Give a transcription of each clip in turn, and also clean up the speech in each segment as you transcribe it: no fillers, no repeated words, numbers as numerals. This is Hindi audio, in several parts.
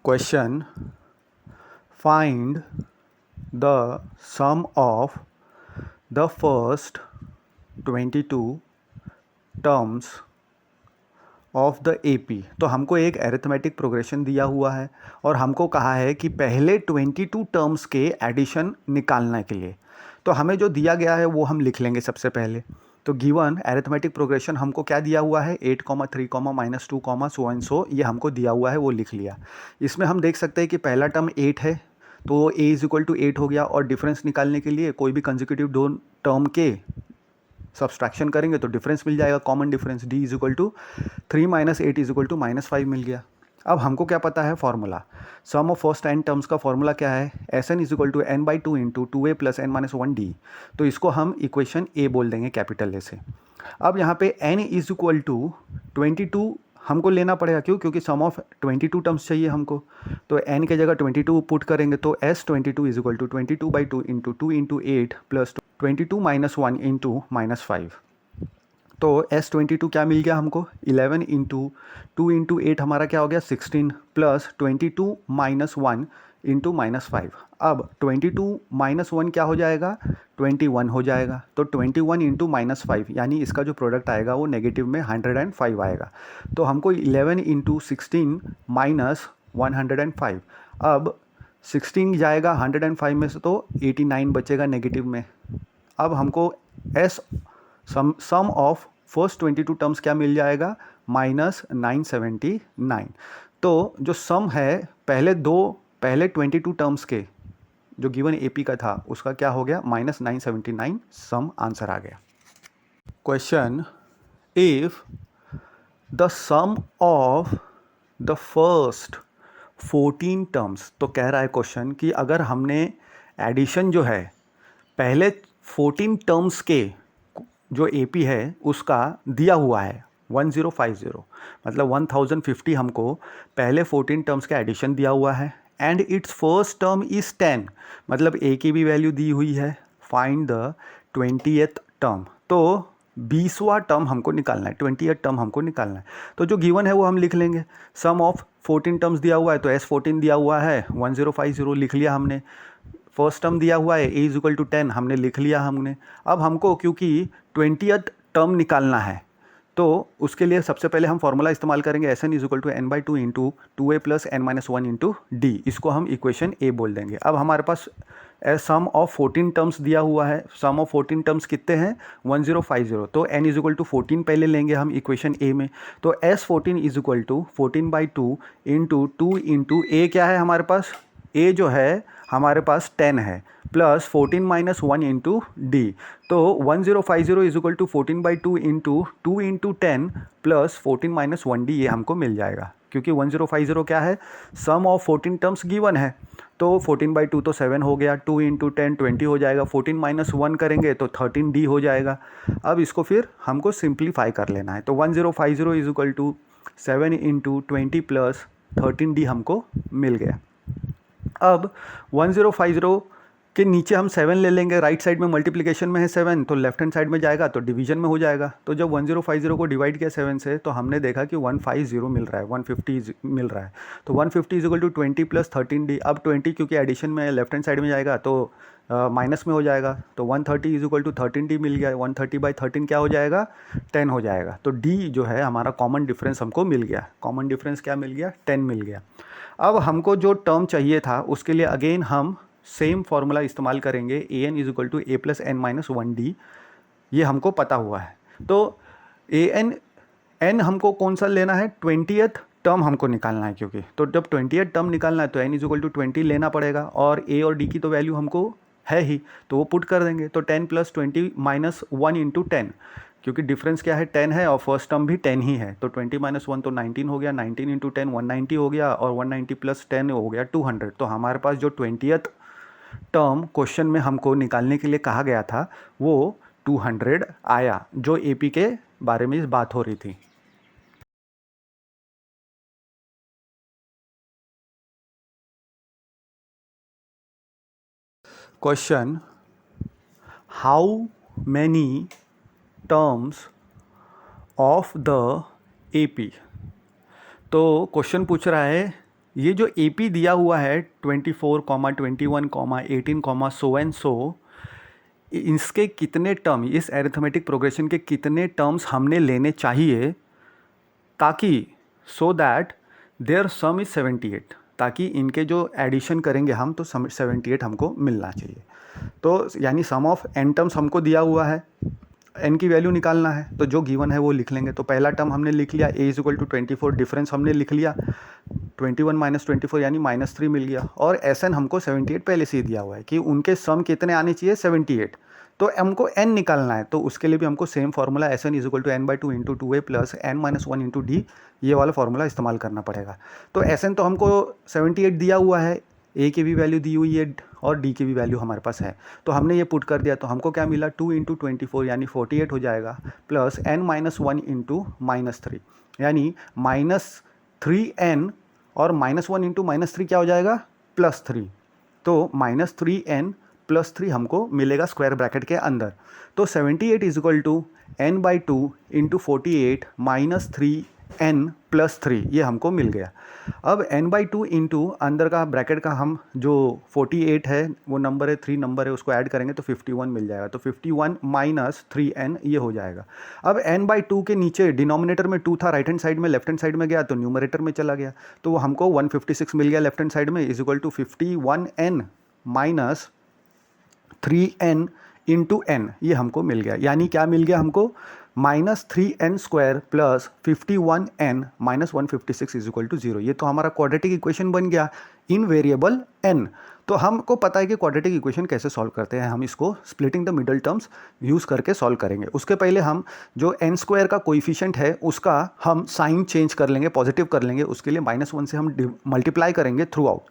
Question: Find the sum of the first 22 terms of the AP. तो हमको एक एरिथमेटिक प्रोग्रेशन दिया हुआ है और हमको कहा है कि पहले 22 टर्म्स के एडिशन निकालने के लिए। तो हमें जो दिया गया है वो हम लिख लेंगे सबसे पहले। तो गिवन एरिथमेटिक प्रोग्रेशन हमको क्या दिया हुआ है, 8, 3, -2, सो एंड सो, ये हमको दिया हुआ है, वो लिख लिया। इसमें हम देख सकते हैं कि पहला टर्म 8 है, तो a = 8 हो गया। और डिफरेंस निकालने के लिए कोई भी कंसेक्यूटिव दो टर्म के सब्सट्रैक्शन करेंगे तो डिफरेंस मिल जाएगा, कॉमन डिफरेंस d = 3 - 8 = -5 मिल गया। अब हमको क्या पता है formula, sum of first n terms का फॉर्मूला क्या है, Sn = n/2 × 2a + n - 1d। तो इसको हम इक्वेशन a बोल देंगे कैपिटल A से। अब यहाँ पे n = 22 हमको लेना पड़ेगा, क्यों, क्योंकि सम ऑफ 22 टर्म्स चाहिए हमको। तो n के जगह 22 पुट करेंगे तो S22 = 22/2 × 2 × 8 + 22 - 1 × -5। तो S22 क्या मिल गया हमको, 11 × 2 × 8 हमारा क्या हो गया, 16 + 22 - 1 × -5। अब 22 - 1 क्या हो जाएगा, 21 हो जाएगा। तो 21 × -5 यानी इसका जो प्रोडक्ट आएगा वो नेगेटिव में 105 आएगा। तो हमको 11 × 16 - 105। अब 16 जाएगा 105 में से तो 89 बचेगा नेगेटिव में। अब हमको सम ऑफ फर्स्ट 22 टर्म्स क्या मिल जाएगा, -979। तो जो सम है पहले 22 टर्म्स के जो गिवन एपी का था उसका क्या हो गया, -979 सम आंसर आ गया। Question: if the sum of the first 14 terms, तो कह रहा है क्वेश्चन कि अगर हमने एडिशन जो है पहले 14 टर्म्स के जो एपी है उसका दिया हुआ है 1050, मतलब 1050 हमको पहले 14 टर्म्स का एडिशन दिया हुआ है, and it's first term is 10, मतलब ए की भी वैल्यू दी हुई है। Find the 20th term. तो 20वां टर्म हमको निकालना है, 20th टर्म हमको निकालना है। तो जो गिवन है वो हम लिख लेंगे। सम ऑफ 14 टर्म्स दिया हुआ है तो S14 दिया हुआ है, 1050 लिख लिया हमने। फर्स्ट टर्म दिया हुआ है a = 10, हमने लिख लिया हमने। अब हमको क्योंकि 20th टर्म निकालना है तो उसके लिए सबसे पहले हम फॉर्मूला इस्तेमाल करेंगे, Sn = n/2 × 2a + n - 1 × d। इसको हम इक्वेशन a बोल देंगे। अब हमारे पास सम ऑफ 14 टर्म्स दिया हुआ है। सम ऑफ 14 टर्म्स कितने हैं, 1050। तो n = 14 पहले लेंगे हम इक्वेशन a में। तो S14 = 14/2 × 2 × a क्या है हमारे पास, a जो है हमारे पास 10 है, प्लस 14 - 1 × d। तो 1050 = 14/2 × 2 × 10 + 14 - 1d, ये हमको मिल जाएगा। क्योंकि 1050 क्या है, सम ऑफ 14 टर्म्स गिवन है। तो 14/2 तो 7 हो गया, 2 × 10 20 हो जाएगा, 14 - 1 करेंगे तो 13d हो जाएगा। अब इसको फिर हमको सिंप्लीफाई कर लेना है। तो 1050 = 7 × 20 + 13d हमको मिल गया। अब 1050 के नीचे हम 7 ले लेंगे, राइट साइड में मल्टीप्लिकेशन में है 7, तो लेफ्ट हैंड साइड में जाएगा तो डिवीजन में हो जाएगा। तो जब 1050 को डिवाइड किया 7 से तो हमने देखा कि 150 मिल रहा है, 150 मिल रहा है। तो 150 = 20 + 13d। अब 20 क्योंकि एडिशन में लेफ्ट हैंड साइड में जाएगा तो माइनस में हो जाएगा। तो 130 = 13d मिल गया। 130/13 क्या हो जाएगा, 10 हो जाएगा। तो d जो है हमारा कॉमन डिफरेंस हमको मिल गया। कॉमन डिफरेंस क्या मिल गया, 10 मिल गया। अब हमको जो टर्म चाहिए था उसके लिए अगेन हम सेम फॉर्मूला इस्तेमाल करेंगे, an = a + n - 1d। ये हमको पता हुआ है। तो n हमको कौन सा लेना है, 20th टर्म हमको निकालना है। क्योंकि तो जब 20th टर्म निकालना है तो n = 20 लेना पड़ेगा, और a और d की तो वैल्यू हमको है ही, तो वो पुट कर देंगे। तो 10 + 20 - 1 × 10, क्योंकि डिफरेंस क्या है, 10 है और फर्स्ट टर्म भी 10 ही है। तो 20 - 1 तो 19 हो गया, 19 × 10 190 हो गया, और 190 + 10 हो गया 200। तो हमारे पास जो 20th टर्म क्वेश्चन में हमको निकालने के लिए कहा गया था वो 200 आया, जो एपी के बारे में इस बात हो रही थी। Question: how many terms of the AP. तो क्वेश्चन पूछ रहा है ये जो AP दिया हुआ है 24, 21, 18, सो एंड सो, इसके कितने टर्म, इस एरिथमेटिक प्रोग्रेशन के कितने टर्म्स हमने लेने चाहिए ताकि so that their sum is 78, ताकि इनके जो एडिशन करेंगे हम तो 78 हमको मिलना चाहिए। तो यानी सम ऑफ n टर्म्स हमको दिया हुआ है, n की वैल्यू निकालना है, तो जो गिवन है वो लिख लेंगे। तो पहला टर्म हमने लिख लिया a is equal to 24, difference हमने लिख लिया 21 माइनस 24 यानी -3 मिल गया। और Sn हमको 78 पहले से ही दिया हुआ है कि उनके सम कितने आने चाहिए 78, तो हमको n निकालना है। तो उसके लिए भी हमको same formula Sn is equal to n/2 into 2a plus n-1 into d, ये वाला फार्मूला इस्तेमाल करना पड़ेगा। तो Sn तो हमको 78 दिया हुआ है, a की भी वैल्यू दी हुई है और d की भी वैल्यू हमारे पास है, तो हमने ये पुट कर दिया। तो हमको क्या मिला 2 इंटू 24 यानी 48 हो जाएगा, प्लस n-1 इंटू -3 यानी -3n, और -1 इंटू -3 क्या हो जाएगा +3, तो -3n प्लस 3 हमको मिलेगा स्क्वायर ब्रैकेट के अंदर। तो 78 is equal to n/2 into 48 -3n plus 3, ये हमको मिल गया। अब n/2 इंटू अंदर का ब्रैकेट का हम जो 48 है वो नंबर है, 3 नंबर है, उसको ऐड करेंगे तो 51 मिल जाएगा। तो 51 माइनस 3n ये हो जाएगा। अब n/2 के नीचे डिनोमिनेटर में 2 था, राइट हैंड साइड में, लेफ्ट हैंड साइड में गया तो न्यूमरेटर में चला गया, तो वो हमको 156 मिल गया लेफ्ट हैंड साइड में, is equal to 51n minus 3n into n, ये हमको मिल गया। यानी क्या मिल गया हमको -3n square plus 51n minus 156 is equal to 0। ये तो हमारा क्वाड्रेटिक इक्वेशन बन गया इन वेरिएबल n। तो हमको पता है कि क्वाड्रेटिक इक्वेशन कैसे सॉल्व करते हैं, हम इसको splitting the middle terms use करके सॉल्व करेंगे। उसके पहले हम जो n स्क्वायर का कोइफिशिएंट है उसका हम साइन चेंज कर लेंगे, पॉजिटिव कर लेंगे। उसके लिए -1 से हम मल्टीप्लाई करेंगे थ्रू आउट।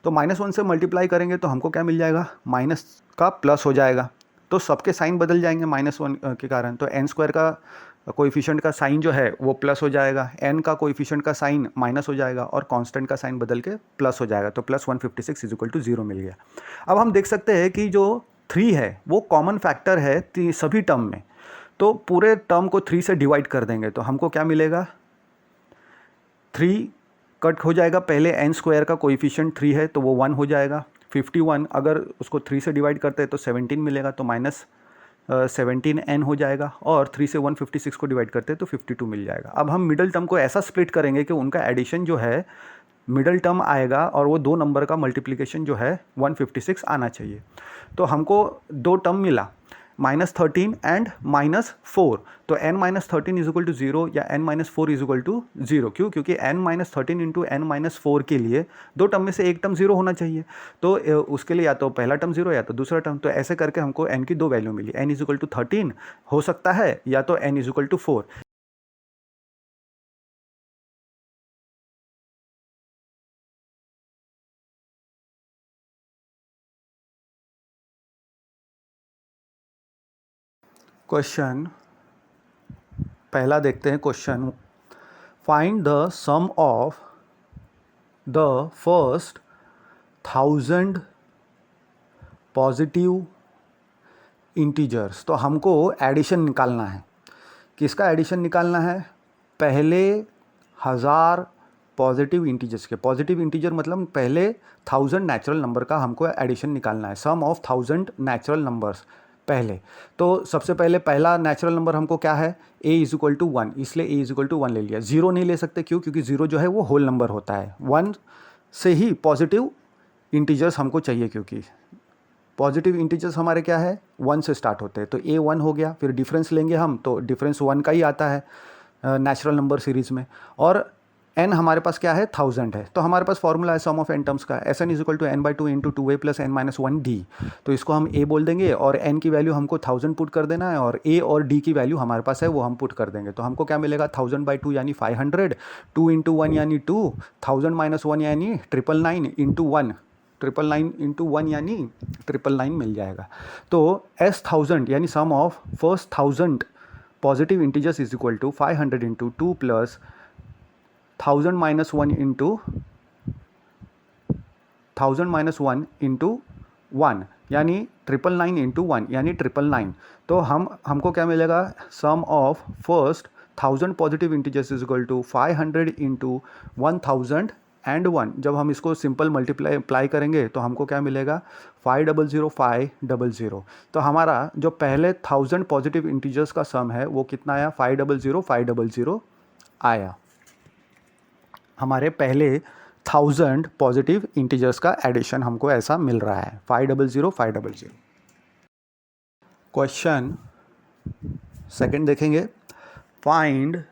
तो -1 से मल्टीप्लाई करेंगे तो हमको क्या मिल जाएगा, माइनस का प्लस हो जाएगा, तो सबके साइन बदल जाएंगे -1 के कारण। तो n स्क्वायर का कोइफिशिएंट का साइन जो है वो प्लस हो जाएगा, n का कोइफिशिएंट का साइन माइनस हो जाएगा और कांस्टेंट का साइन बदल के प्लस हो जाएगा। तो प्लस 156 इज इक्वल टू 0 मिल गया। अब हम देख सकते हैं कि जो 3 है वो कॉमन फैक्टर है सभी टर्म में, तो पूरे टर्म को 3 से डिवाइड कर देंगे तो हमको क्या मिलेगा, 3 कट हो जाएगा। पहले n स्क्वायर का कोइफिशिएंट 3 है तो वो 1 हो जाएगा। 51 अगर उसको 3 से डिवाइड करते हैं तो 17 मिलेगा, तो माइनस 17n हो जाएगा, और 3 से 156 को डिवाइड करते हैं तो 52 मिल जाएगा। अब हम मिडल टर्म को ऐसा स्प्लिट करेंगे कि उनका एडिशन जो है मिडल टर्म आएगा और वो 2 नंबर का मल्टीप्लिकेशन जो है 156 आना चाहिए। तो हमको 2 टर्म मिला, -13 एंड -4। तो n-13 इज इक्वल टू 0 या n-4 इज इक्वल टू 0। क्यों? क्योंकि n-13 इंटू n-4 के लिए 2 टर्म में से एक टर्म 0 होना चाहिए, तो उसके लिए या तो पहला टर्म 0 या तो दूसरा टर्म। तो ऐसे करके हमको n की 2 वैल्यू मिली, n इज इक्वल टू 13 हो सकता है या तो n is equal to 4। Question पहला देखते हैं। Question, find the sum of the first 1000 positive integers. तो हमको एडिशन निकालना है। किसका एडिशन निकालना है? पहले 1000 पॉजिटिव इंटीजर्स के। पॉजिटिव इंटीजर मतलब पहले 1000 नेचुरल नंबर का हमको एडिशन निकालना है, सम ऑफ 1000 नेचुरल नंबर्स पहले। तो सबसे पहले पहला नेचुरल नंबर हमको क्या है, a इज इक्वल टू 1, इसलिए a इज इक्वल टू 1 ले लिया। 0 नहीं ले सकते, क्यों? क्योंकि 0 जो है वो होल नंबर होता है। 1 से ही पॉजिटिव इंटीजर्स हमको चाहिए, क्योंकि पॉजिटिव इंटीजर्स हमारे क्या है 1 से स्टार्ट होते हैं। तो a 1 हो गया, फिर डिफरेंस लेंगे हम तो डिफरेंस 1 का ही आता है नेचुरल नंबर सीरीज़ में, और n हमारे पास क्या है 1000 है। तो हमारे पास फॉर्मूला है सम ऑफ n टर्म्स का, Sn is equal to n/2 into 2a plus n-1d। तो इसको हम a बोल देंगे और n की वैल्यू हमको 1000 पुट कर देना है, और a और d की वैल्यू हमारे पास है वो हम पुट कर देंगे। तो हमको क्या मिलेगा 1000/2 यानी 500, 2 इंटू 1 यानी 2, 1000 माइनस 1 यानी 999 इंटू 1, 999 इंटू 1 यानी 999 मिल जाएगा। तो S1000 यानी sum of first 1000 positive integers is equal to 500 into 2 plus 1000 minus 1 into 1000 minus 1 into 1 यानी 999 इंटू 1 यानी 999। तो हमको क्या मिलेगा, sum of first 1000 positive integers is equal to 500 into 1000 and 1, जब हम इसको सिंपल मल्टीप्लाई अप्लाई करेंगे तो हमको क्या मिलेगा 500 500। तो हमारा जो पहले 1000 पॉजिटिव इंटीजर्स का सम है वो कितना आया 500 500 आया। हमारे पहले 1000 पॉजिटिव इंटीजर्स का एडिशन हमको ऐसा मिल रहा है 500 500। क्वेश्चन सेकंड देखेंगे, फाइंड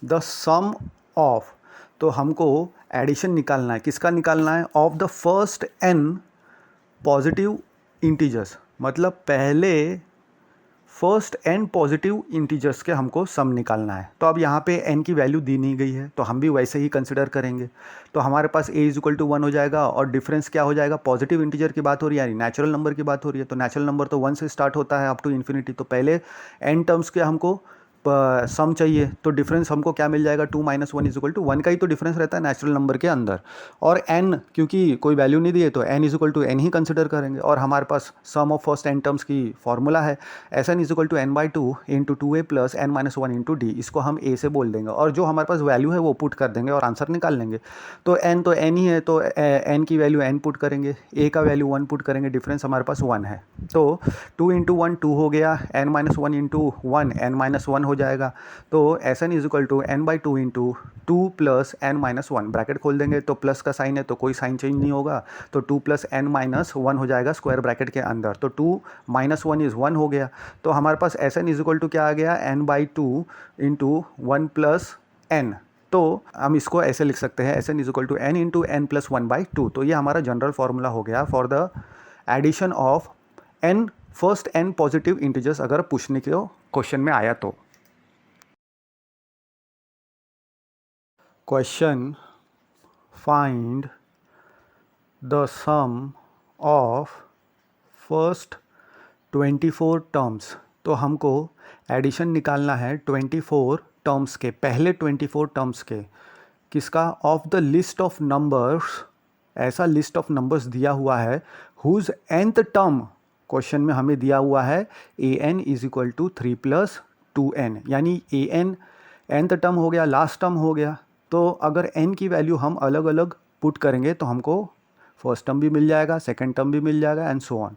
द सम ऑफ, तो हमको एडिशन निकालना है, किसका निकालना है, of the first n positive integers, मतलब पहले फर्स्ट n पॉजिटिव इंटीजर्स के हमको सम निकालना है। तो अब यहाँ पे n की वैल्यू दी नहीं गई है तो हम भी वैसे ही कंसिडर करेंगे। तो हमारे पास a = 1 हो जाएगा और डिफरेंस क्या हो जाएगा, पॉजिटिव इंटीजर की बात हो रही है यानी नेचुरल नंबर की बात हो रही है, तो नेचुरल नंबर तो 1 से स्टार्ट होता है अप टू इन्फिनिटी। तो पहले n टर्म्स के हमको सम चाहिए, तो डिफरेंस हमको क्या मिल जाएगा 2 - 1 = 1 का ही तो डिफरेंस रहता है नेचुरल नंबर के अंदर। और n क्योंकि कोई वैल्यू नहीं दी है तो n = n ही कंसिडर करेंगे। और हमारे पास सम ऑफ फर्स्ट n टर्म्स की फॉर्मूला है Sn = n/2 × 2a + n - 1 × d, इसको हम a से बोल देंगे और जो हमारे पास वैल्यू है वो पुट कर देंगे और आंसर निकाल लेंगे। तो n ही है तो n की वैल्यू n पुट करेंगे, a का वैल्यू 1 पुट करेंगे, डिफरेंस हमारे पास 1 है। तो 2 × 1 2 हो गया, n - 1 × 1 n - 1 हो जाएगा। तो Sn = n/2 × 2 + n - 1, ब्रैकेट खोल देंगे तो प्लस का साइन है तो कोई साइन चेंज नहीं होगा, तो 2 + n - 1 हो जाएगा स्क्वायर ब्रैकेट के अंदर। तो 2 - 1 = 1 हो गया। तो हमारे पास Sn = क्या आ गया, n/2 × 1 + n। तो हम इसको ऐसे लिख सकते हैं Sn = n × n + 1/2। तो ये हमारा जनरल फार्मूला हो गया for the addition of n first n positive integers, अगर पूछने के क्वेश्चन में आया तो। Question, find the sum of first 24 terms. तो हमको एडिशन निकालना है 24 टर्म्स के, पहले 24 टर्म्स के, किसका, of the list of numbers, ऐसा लिस्ट ऑफ नंबर्स दिया हुआ है हुज nth टर्म, क्वेश्चन में हमें दिया हुआ है an = 3 + 2n, यानी an nth टर्म हो गया, लास्ट टर्म हो गया। तो अगर n की वैल्यू हम अलग अलग पुट करेंगे तो हमको फर्स्ट टर्म भी मिल जाएगा, सेकंड टर्म भी मिल जाएगा एंड सो ऑन।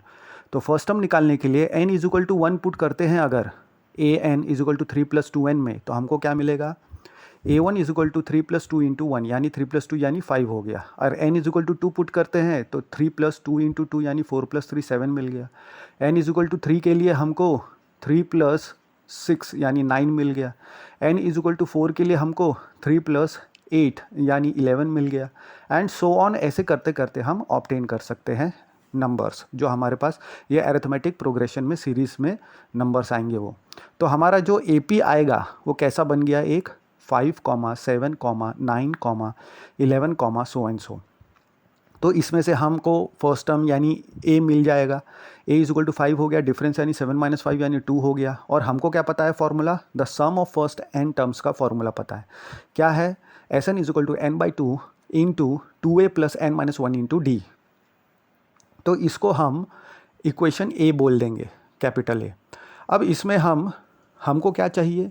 तो फर्स्ट टर्म निकालने के लिए n = 1 पुट करते हैं अगर an = 3 + 2n में, तो हमको क्या मिलेगा, a1 = 3 + 2 × 1 यानी 3 + 2 यानी 5 हो गया। और n = 2 पुट करते हैं तो 3 + 2 × 2 यानी 4 + 3 7 मिल गया। n = 3 के लिए हमको 3 + 6 यानी 9 मिल गया। n = 4 के लिए हमको 3 + 8 यानी 11 मिल गया एंड सो ऑन। ऐसे करते करते हम ऑब्टेन कर सकते हैं नंबर्स, जो हमारे पास ये अरिथमेटिक प्रोग्रेशन में सीरीज़ में नंबर्स आएंगे वो। तो हमारा जो AP आएगा वो कैसा बन गया, एक 5, 7, 9, 11, सो एंड सो। तो इसमें से हमको फर्स्ट टर्म यानी a मिल जाएगा, a = 5 हो गया, डिफरेंस यानी 7 - 5 यानी 2 हो गया। और हमको क्या पता है formula, the sum of first n terms का फॉर्मूला पता है, क्या है, Sn = n/2 × 2a + n - 1 × d। तो इसको हम इक्वेशन a बोल देंगे, कैपिटल A। अब इसमें हमको क्या चाहिए,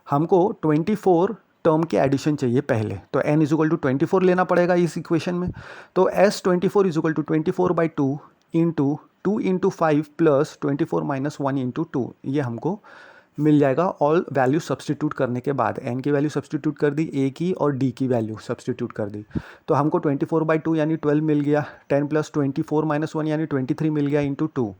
हमको 24 टर्म के एडिशन चाहिए पहले, तो n = 24 लेना पड़ेगा इस इक्वेशन में। तो S24 = 24/2 × 2 × 5 + 24 - 1 × 2, ये हमको मिल जाएगा। ऑल वैल्यू सब्सटीट्यूट करने के बाद n की वैल्यू सब्सटीट्यूट कर दी, a की और d की वैल्यू सब्सटीट्यूट कर दी, तो हमको 24/2 यानी 12 मिल गया। 10 + 24 - 1 यानी 23 मिल गया × 2।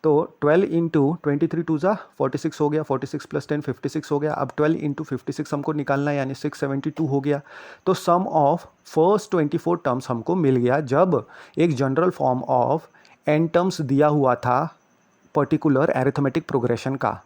तो 12 × 23 2 = 46 हो गया, 46 + 10 56 हो गया। अब 12 × 56 हमको निकालना है यानी 672 हो गया। तो सम ऑफ फर्स्ट 24 टर्म्स हमको मिल गया जब एक general form of n terms दिया हुआ था पर्टिकुलर अरिथमेटिक प्रोग्रेशन का।